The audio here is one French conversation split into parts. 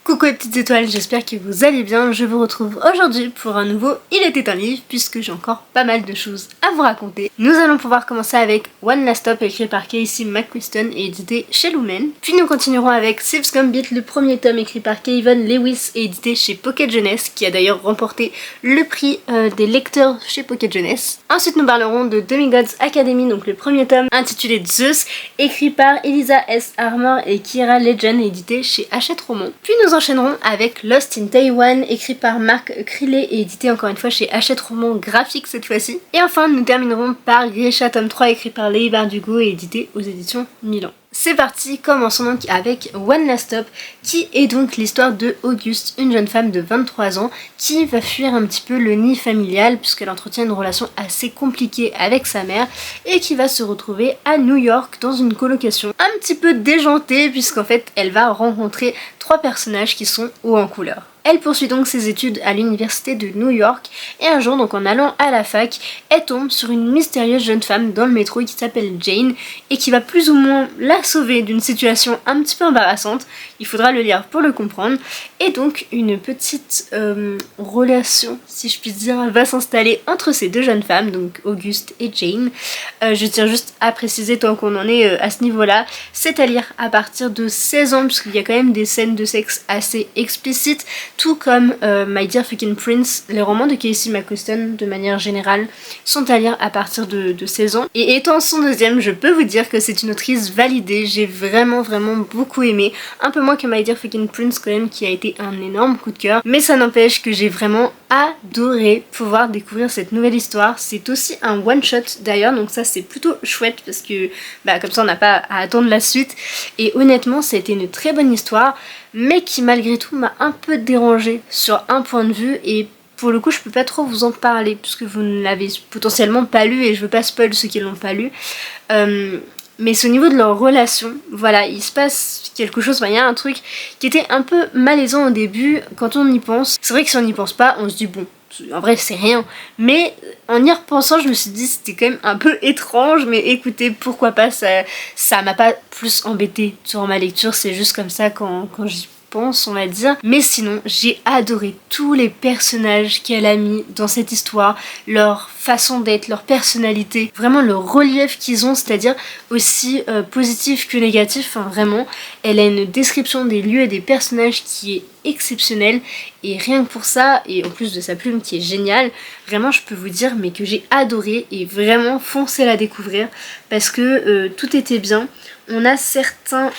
Coucou les petites étoiles, j'espère que vous allez bien. Je vous retrouve aujourd'hui pour un nouveau Il était un livre, puisque j'ai encore pas mal de choses à vous raconter. Nous allons pouvoir commencer avec One Last Stop, écrit par Casey McQuiston et édité chez Lumen. Puis nous continuerons avec Thief's Gambit, le premier tome écrit par Kevin Lewis et édité chez Pocket Jeunesse, qui a d'ailleurs remporté le prix des lecteurs chez Pocket Jeunesse. Ensuite nous parlerons de Demigods Academy, donc le premier tome intitulé Zeus, écrit par Elisa S. Armour et Kira Legend et édité chez Hachette Roman. Puis nous enchaînerons avec Lost in Taiwan, écrit par Marc Crillet et édité encore une fois chez Hachette Roman graphique cette fois-ci. Et enfin nous terminerons par Grisha tome 3 écrit par Leigh Bardugo et édité aux éditions Milan. C'est parti, commençons donc avec One Last Stop, qui est donc l'histoire de Auguste, une jeune femme de 23 ans qui va fuir un petit peu le nid familial puisqu'elle entretient une relation assez compliquée avec sa mère et qui va se retrouver à New York dans une colocation un petit peu déjantée puisqu'en fait elle va rencontrer 3 personnages qui sont hauts en couleur. Elle poursuit donc ses études à l'université de New York et un jour, donc en allant à la fac, elle tombe sur une mystérieuse jeune femme dans le métro qui s'appelle Jane et qui va plus ou moins la sauver d'une situation un petit peu embarrassante. Il faudra le lire pour le comprendre. Et donc une petite relation, si je puis dire, va s'installer entre ces deux jeunes femmes, donc Auguste et Jane. Je tiens juste à préciser, tant qu'on en est à ce niveau-là, c'est à lire à partir de 16 ans puisqu'il y a quand même des scènes de sexe assez explicites. Tout comme My Dear Fucking Prince, les romans de Casey McQuiston de manière générale sont à lire à partir de 16 ans. Et étant son deuxième, je peux vous dire que c'est une autrice validée, j'ai vraiment beaucoup aimé. Un peu moins que My Dear Fucking Prince quand même, qui a été un énorme coup de cœur. Mais ça n'empêche que j'ai vraiment adoré pouvoir découvrir cette nouvelle histoire. C'est aussi un one shot d'ailleurs, donc ça c'est plutôt chouette parce que comme ça on n'a pas à attendre la suite. Et honnêtement ça a été une très bonne histoire, mais qui malgré tout m'a un peu dérangée sur un point de vue et pour le coup je peux pas trop vous en parler puisque vous ne l'avez potentiellement pas lu et je veux pas spoil ceux qui l'ont pas lu. Mais c'est au niveau de leur relation, voilà, il se passe quelque chose, il y a un truc qui était un peu malaisant au début quand on y pense. C'est vrai que si on n'y pense pas, on se dit bon, en vrai c'est rien, mais en y repensant je me suis dit c'était quand même un peu étrange, mais écoutez, pourquoi pas, ça m'a pas plus embêté durant ma lecture, c'est juste comme ça quand j'y pense, on va dire. Mais sinon j'ai adoré tous les personnages qu'elle a mis dans cette histoire, leur façon d'être, leur personnalité, vraiment le relief qu'ils ont, c'est-à-dire aussi positif que négatif, enfin vraiment elle a une description des lieux et des personnages qui est exceptionnelle et rien que pour ça, et en plus de sa plume qui est géniale, vraiment je peux vous dire mais que j'ai adoré et vraiment foncez la découvrir parce que tout était bien. On a certains,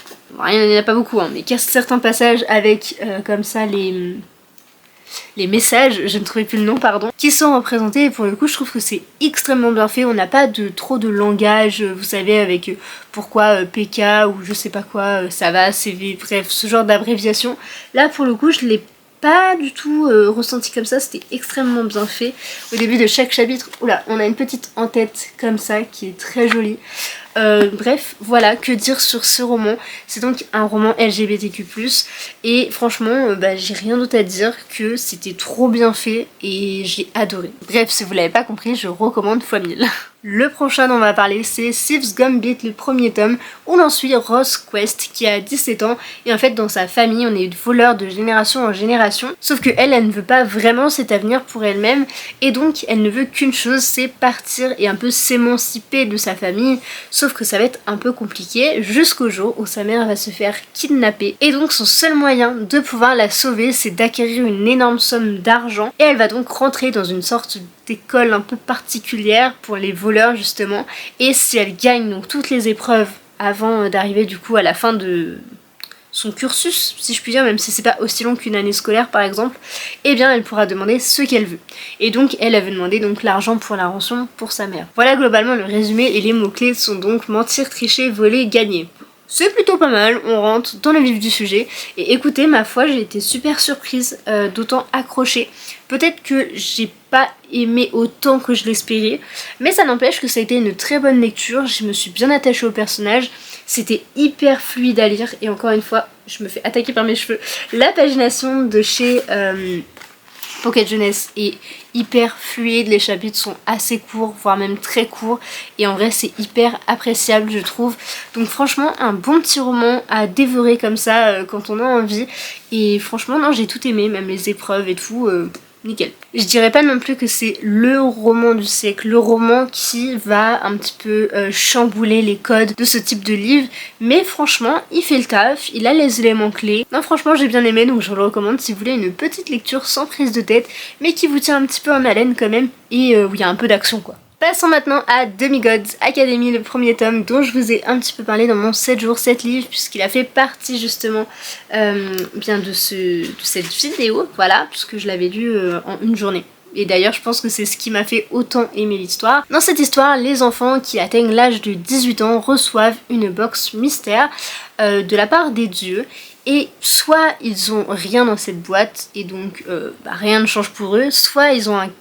il n'y en a pas beaucoup mais certains passages avec comme ça les messages, je ne trouvais plus le nom, pardon, qui sont représentés et pour le coup je trouve que c'est extrêmement bien fait. On n'a pas trop de langage, vous savez, avec pourquoi PK ou je sais pas quoi, ça va, CV, bref, ce genre d'abréviation. Là pour le coup je l'ai pas du tout ressenti comme ça, c'était extrêmement bien fait. Au début de chaque chapitre, oula, on a une petite en-tête comme ça qui est très jolie. Bref, voilà, que dire sur ce roman. C'est donc un roman LGBTQ+, et franchement, j'ai rien d'autre à dire que c'était trop bien fait et j'ai adoré. Bref, si vous l'avez pas compris, je recommande fois 1000. Le prochain dont on va parler c'est Thief's Gambit, le premier tome, où l'on suit Rose Quest qui a 17 ans et en fait dans sa famille on est voleur de génération en génération, sauf que elle ne veut pas vraiment cet avenir pour elle-même et donc elle ne veut qu'une chose, c'est partir et un peu s'émanciper de sa famille, sauf que ça va être un peu compliqué jusqu'au jour où sa mère va se faire kidnapper et donc son seul moyen de pouvoir la sauver c'est d'acquérir une énorme somme d'argent et elle va donc rentrer dans une sorte d'école un peu particulière pour les voleurs justement, et si elle gagne donc toutes les épreuves avant d'arriver du coup à la fin de son cursus, si je puis dire, même si c'est pas aussi long qu'une année scolaire par exemple, eh bien elle pourra demander ce qu'elle veut. Et donc elle veut demander donc l'argent pour la rançon pour sa mère. Voilà globalement le résumé et les mots-clés sont donc mentir, tricher, voler, gagner. C'est plutôt pas mal, on rentre dans le vif du sujet et écoutez, ma foi j'ai été super surprise d'autant accrocher. Peut-être que j'ai pas aimé autant que je l'espérais, mais ça n'empêche que ça a été une très bonne lecture, je me suis bien attachée au personnage, c'était hyper fluide à lire et encore une fois, je me fais attaquer par mes cheveux. La pagination de chez Pocket Jeunesse est hyper fluide, les chapitres sont assez courts, voire même très courts, et en vrai c'est hyper appréciable je trouve. Donc franchement un bon petit roman à dévorer comme ça quand on a envie, et franchement non, j'ai tout aimé, même les épreuves et tout, nickel. Je dirais pas non plus que c'est le roman du siècle, le roman qui va un petit peu chambouler les codes de ce type de livre, mais franchement il fait le taf, il a les éléments clés. Non franchement j'ai bien aimé, donc je vous le recommande si vous voulez une petite lecture sans prise de tête, mais qui vous tient un petit peu en haleine quand même, et où il y a un peu d'action quoi. Passons maintenant à Demigods Academy, le premier tome dont je vous ai un petit peu parlé dans mon 7 jours 7 livres, puisqu'il a fait partie justement bien de cette vidéo, voilà, puisque je l'avais lu en une journée. Et d'ailleurs je pense que c'est ce qui m'a fait autant aimer l'histoire. Dans cette histoire, les enfants qui atteignent l'âge de 18 ans reçoivent une box mystère de la part des dieux. Et soit ils ont rien dans cette boîte et donc rien ne change pour eux, soit ils ont un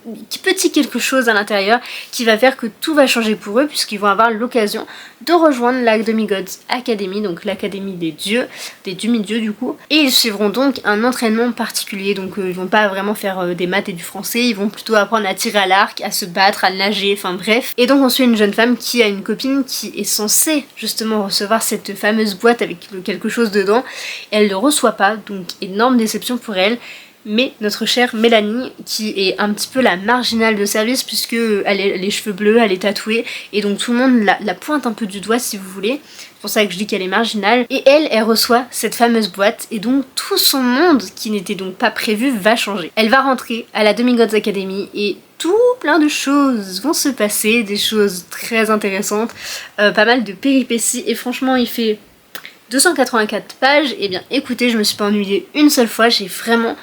petit quelque chose à l'intérieur qui va faire que tout va changer pour eux, puisqu'ils vont avoir l'occasion de rejoindre la Demigods Academy, donc l'académie des dieux, des demi-dieux du coup, et ils suivront donc un entraînement particulier. Donc ils vont pas vraiment faire des maths et du français, ils vont plutôt apprendre à tirer à l'arc, à se battre, à nager, enfin bref. Et donc on suit une jeune femme qui a une copine qui est censée justement recevoir cette fameuse boîte avec quelque chose dedans. Elle ne le reçoit pas, donc énorme déception pour elle. Mais notre chère Mélanie, qui est un petit peu la marginale de service, puisque elle a les cheveux bleus, elle est tatouée, et donc tout le monde la pointe un peu du doigt si vous voulez. C'est pour ça que je dis qu'elle est marginale. Et elle reçoit cette fameuse boîte, et donc tout son monde, qui n'était donc pas prévu, va changer. Elle va rentrer à la Demigods Academy, et tout plein de choses vont se passer, des choses très intéressantes, pas mal de péripéties, et franchement il fait 284 pages, et bien écoutez, je me suis pas ennuyée une seule fois, j'ai vraiment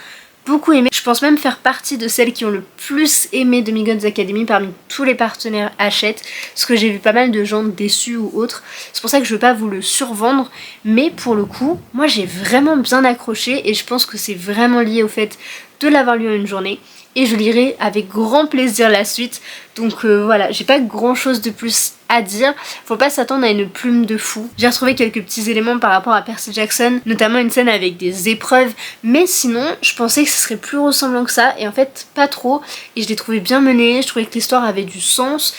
beaucoup aimé. Je pense même faire partie de celles qui ont le plus aimé Demigods Academy parmi tous les partenaires Hachette, parce que j'ai vu pas mal de gens déçus ou autres. C'est pour ça que je veux pas vous le survendre, mais pour le coup, moi j'ai vraiment bien accroché, et je pense que c'est vraiment lié au fait de l'avoir lu en une journée. Et je lirai avec grand plaisir la suite. Donc voilà, j'ai pas grand chose de plus à dire. Faut pas s'attendre à une plume de fou. J'ai retrouvé quelques petits éléments par rapport à Percy Jackson, notamment une scène avec des épreuves. Mais sinon, je pensais que ce serait plus ressemblant que ça. Et en fait, pas trop. Et je l'ai trouvé bien mené. Je trouvais que l'histoire avait du sens.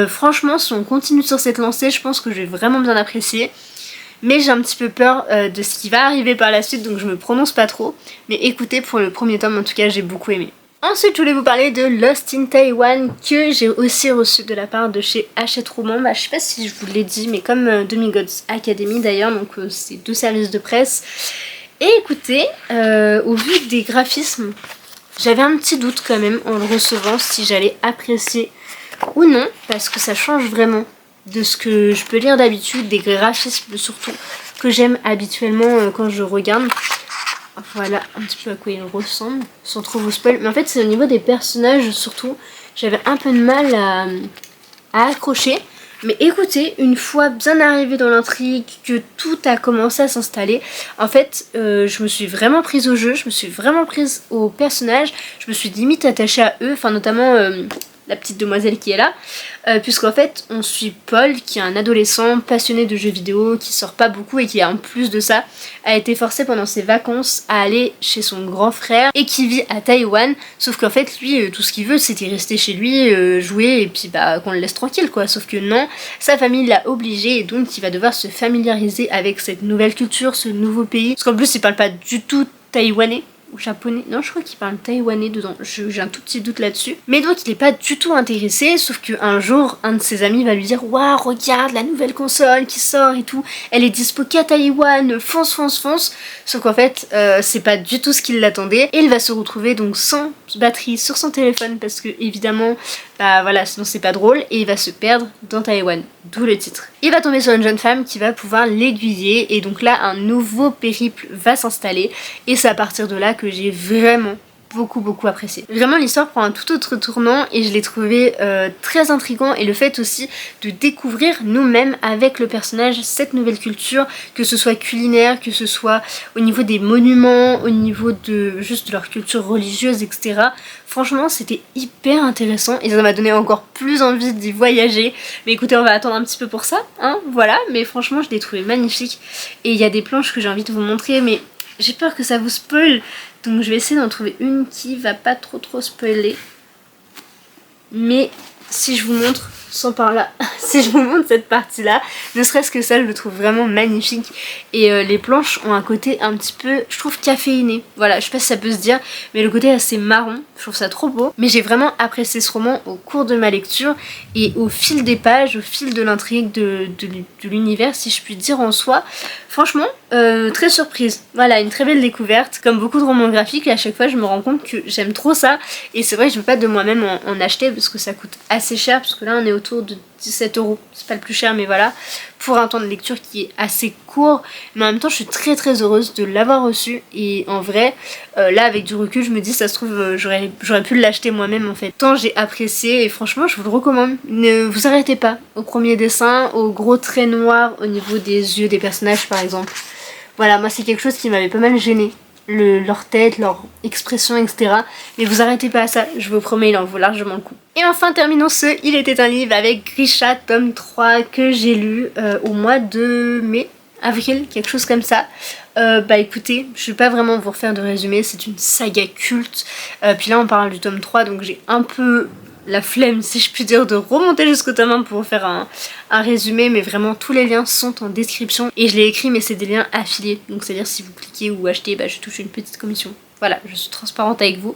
Franchement, si on continue sur cette lancée, je pense que je vais vraiment bien apprécier. Mais j'ai un petit peu peur de ce qui va arriver par la suite, donc je me prononce pas trop. Mais écoutez, pour le premier tome, en tout cas, j'ai beaucoup aimé. Ensuite, je voulais vous parler de Lost in Taiwan, que j'ai aussi reçu de la part de chez Hachette Roman. Je sais pas si je vous l'ai dit, mais comme Demigods Academy d'ailleurs, donc c'est 2 services de presse. Et écoutez, au vu des graphismes, j'avais un petit doute quand même en le recevant si j'allais apprécier ou non, parce que ça change vraiment de ce que je peux lire d'habitude, des graphismes surtout, que j'aime habituellement quand je regarde. Voilà un petit peu à quoi il ressemble, sans trop vous spoil. Mais en fait c'est au niveau des personnages surtout, j'avais un peu de mal à accrocher. Mais écoutez, une fois bien arrivé dans l'intrigue, que tout a commencé à s'installer, en fait je me suis vraiment prise au jeu, je me suis vraiment prise aux personnages, je me suis limite attachée à eux, enfin notamment la petite demoiselle qui est là, puisqu'en fait on suit Paul qui est un adolescent passionné de jeux vidéo, qui sort pas beaucoup et qui en plus de ça a été forcé pendant ses vacances à aller chez son grand frère et qui vit à Taïwan, sauf qu'en fait lui tout ce qu'il veut c'était rester chez lui, jouer et puis qu'on le laisse tranquille quoi, sauf que non, sa famille l'a obligé et donc il va devoir se familiariser avec cette nouvelle culture, ce nouveau pays, parce qu'en plus il parle pas du tout taïwanais ou japonais, non je crois qu'il parle taïwanais dedans, j'ai un tout petit doute là-dessus, mais donc il est pas du tout intéressé, sauf qu'un jour un de ses amis va lui dire waouh regarde la nouvelle console qui sort et tout, elle est dispo qu'à Taïwan, fonce fonce fonce, sauf qu'en fait c'est pas du tout ce qu'il l'attendait, et il va se retrouver donc sans batterie sur son téléphone parce que évidemment bah voilà sinon c'est pas drôle, et il va se perdre dans Taïwan, d'où le titre. Il va tomber sur une jeune femme qui va pouvoir l'aiguiller, et donc là un nouveau périple va s'installer, et c'est à partir de là que j'ai vraiment beaucoup apprécié. Vraiment l'histoire prend un tout autre tournant et je l'ai trouvé très intriguant, et le fait aussi de découvrir nous-mêmes avec le personnage cette nouvelle culture, que ce soit culinaire, que ce soit au niveau des monuments, au niveau de juste de leur culture religieuse etc. Franchement c'était hyper intéressant et ça m'a donné encore plus envie d'y voyager, mais écoutez on va attendre un petit peu pour ça, hein, voilà, mais franchement je l'ai trouvé magnifique, et il y a des planches que j'ai envie de vous montrer, mais J'ai peur que ça vous spoil, donc je vais essayer d'en trouver une qui va pas trop spoiler. Mais si je vous montre, sans par là, si je vous montre cette partie là, ne serait-ce que ça, je le trouve vraiment magnifique. Et les planches ont un côté un petit peu, je trouve, caféiné. Voilà, je sais pas si ça peut se dire, mais le côté assez marron, je trouve ça trop beau. Mais j'ai vraiment apprécié ce roman au cours de ma lecture et au fil des pages, au fil de l'intrigue de l'univers, si je puis dire en soi. Franchement, très surprise. Voilà, une très belle découverte. Comme beaucoup de romans graphiques, à chaque fois je me rends compte que j'aime trop ça. Et c'est vrai que je veux pas de moi-même en acheter parce que ça coûte assez cher. Parce que là on est autour de 17 €. C'est pas le plus cher mais voilà. Pour un temps de lecture qui est assez court. Mais en même temps je suis très heureuse de l'avoir reçu. Et en vrai, là avec du recul je me dis ça se trouve j'aurais pu l'acheter moi-même en fait. Tant j'ai apprécié et franchement je vous le recommande. Ne vous arrêtez pas au premier dessin, au gros trait noir au niveau des yeux des personnages par exemple. Voilà, moi c'est quelque chose qui m'avait pas mal gêné. Leur tête, leur expression, etc. Mais vous arrêtez pas à ça, je vous promets, il en vaut largement le coup. Et enfin terminons ce Il était un livre avec Grisha tome 3 que j'ai lu au mois de mai, avril, quelque chose comme ça. Bah écoutez, je vais pas vraiment vous refaire de résumé, c'est une saga culte. Puis là on parle du tome 3 donc j'ai un peu la flemme si je puis dire de remonter jusqu'au tome 1 pour vous faire un résumé, mais vraiment tous les liens sont en description et je l'ai écrit mais c'est des liens affiliés, donc c'est à dire si vous cliquez ou achetez, bah je touche une petite commission. Voilà, je suis transparente avec vous.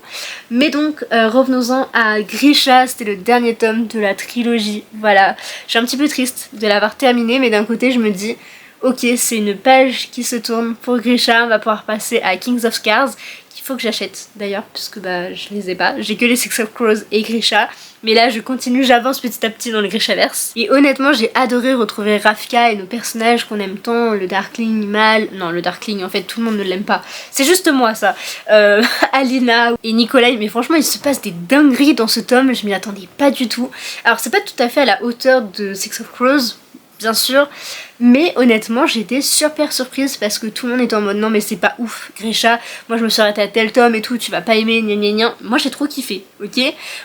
Mais donc, revenons-en à Grisha, c'était le dernier tome de la trilogie. Voilà, je suis un petit peu triste de l'avoir terminé, mais d'un côté je me dis ok, c'est une page qui se tourne pour Grisha, on va pouvoir passer à Kings of Scars, qu'il faut que j'achète d'ailleurs, puisque bah je les ai pas. J'ai que les Six of Crows et Grisha, mais là je continue, j'avance petit à petit dans le Grishaverse. Et honnêtement, j'ai adoré retrouver Ravka et nos personnages qu'on aime tant, le Darkling Mal, non le Darkling en fait tout le monde ne l'aime pas, c'est juste moi ça, Alina et Nikolai, mais franchement il se passe des dingueries dans ce tome, je m'y attendais pas du tout. Alors c'est pas tout à fait à la hauteur de Six of Crows, bien sûr, mais honnêtement j'ai été super surprise parce que tout le monde était en mode non mais c'est pas ouf Grisha, moi je me suis arrêtée à tel tome et tout, tu vas pas aimer, gna gna gna. Moi j'ai trop kiffé, ok.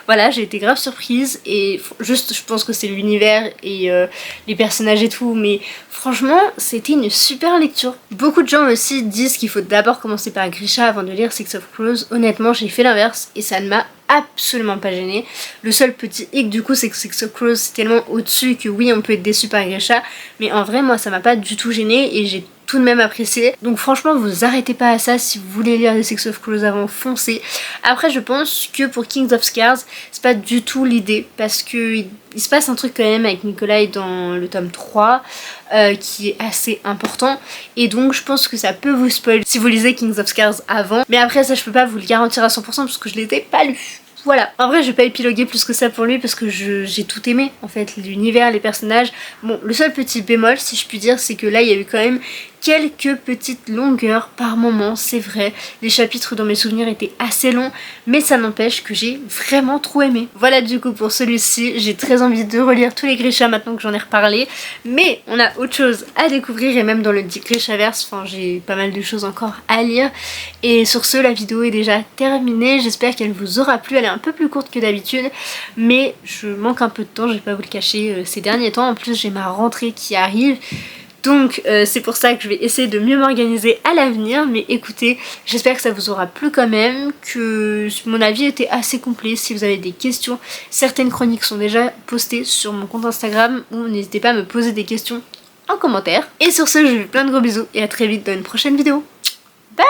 Voilà, j'ai été grave surprise et juste je pense que c'est l'univers et les personnages et tout, mais franchement c'était une super lecture. Beaucoup de gens aussi disent qu'il faut d'abord commencer par Grisha avant de lire Six of Crows. Honnêtement j'ai fait l'inverse et ça ne m'a absolument pas gêné. Le seul petit hic du coup c'est que Six of Crows c'est tellement au-dessus que oui on peut être déçu par Grisha, mais en vrai moi ça m'a pas du tout gêné et j'ai tout de même apprécié. Donc franchement vous arrêtez pas à ça, si vous voulez lire les Six of Crows avant, foncez. Après je pense que pour Kings of Scars c'est pas du tout l'idée parce que il se passe un truc quand même avec Nikolai dans le tome 3 qui est assez important et donc je pense que ça peut vous spoil si vous lisez Kings of Scars avant, mais après ça je peux pas vous le garantir à 100% parce que je l'ai pas lu. Voilà, en vrai je vais pas épiloguer plus que ça pour lui parce que j'ai tout aimé en fait, l'univers, les personnages. Bon, le seul petit bémol si je puis dire c'est que là il y a eu quand même quelques petites longueurs par moment, c'est vrai. Les chapitres dans mes souvenirs étaient assez longs, mais ça n'empêche que j'ai vraiment trop aimé. Voilà du coup pour celui-ci, j'ai très envie de relire tous les Grisha maintenant que j'en ai reparlé, mais on a autre chose à découvrir et même dans le Grishaverse, enfin j'ai pas mal de choses encore à lire. Et sur ce, la vidéo est déjà terminée, j'espère qu'elle vous aura plu, elle est un peu plus courte que d'habitude, mais je manque un peu de temps, je vais pas vous le cacher ces derniers temps, en plus j'ai ma rentrée qui arrive. Donc c'est pour ça que je vais essayer de mieux m'organiser à l'avenir, mais écoutez, j'espère que ça vous aura plu quand même, que mon avis était assez complet. Si vous avez des questions, certaines chroniques sont déjà postées sur mon compte Instagram, ou n'hésitez pas à me poser des questions en commentaire. Et sur ce, je vous fais plein de gros bisous et à très vite dans une prochaine vidéo. Bye!